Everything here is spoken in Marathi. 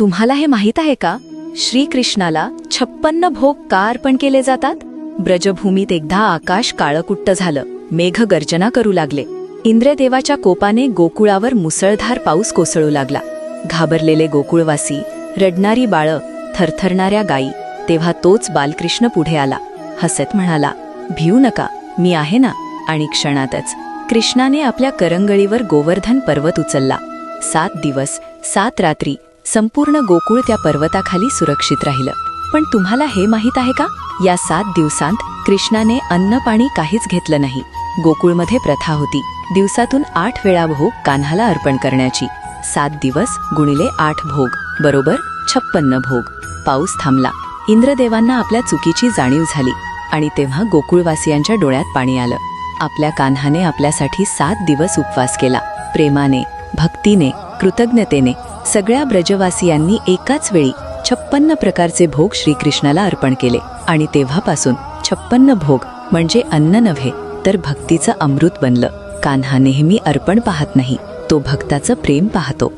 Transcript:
तुम्हाला हे माहीत आहे का? श्रीकृष्णाला 56 भोग का अर्पण केले जातात? ब्रजभूमीत एकदा आकाश काळकुट्ट झालं. मेघ गर्जना करू लागले. इंद्रदेवाच्या कोपाने गोकुळावर मुसळधार पाऊस कोसळू लागला. घाबरलेले गोकुळवासी, रडणारी बाळं, थरथरणाऱ्या गायी. तेव्हा तोच बालकृष्ण पुढे आला. हसत म्हणाला, भिऊ नका, मी आहे ना. आणि क्षणातच कृष्णाने आपल्या करंगळीवर गोवर्धन पर्वत उचलला. 7 दिवस 7 रात्री संपूर्ण गोकुळ त्या पर्वताखाली सुरक्षित राहिलं. पण तुम्हाला हे माहीत आहे का? या 7 दिवसांत कृष्णाने अन्न पाणी काहीच घेतलं नाही. गोकुळमध्ये प्रथा होती दिवसातून 8 वेळा भोग कान्हाला अर्पण करण्याची. 7 दिवस गुणिले 8 भोग बरोबर 56 भोग. पाऊस थांबला. इंद्रदेवांना आपल्या चुकीची जाणीव झाली आणि तेव्हा गोकुळवासियांच्या डोळ्यात पाणी आलं. आपल्या कान्हाने आपल्यासाठी 7 दिवस उपवास केला. प्रेमाने, भक्तीने, कृतज्ञतेने सगळ्या ब्रजवासियांनी एकाच वेळी 56 प्रकारचे भोग श्रीकृष्णाला अर्पण केले. आणि तेव्हापासून 56 भोग म्हणजे अन्न नव्हे तर भक्तीचं अमृत बनलं. कान्हा नेहमी अर्पण पाहत नाही, तो भक्ताचं प्रेम पाहतो.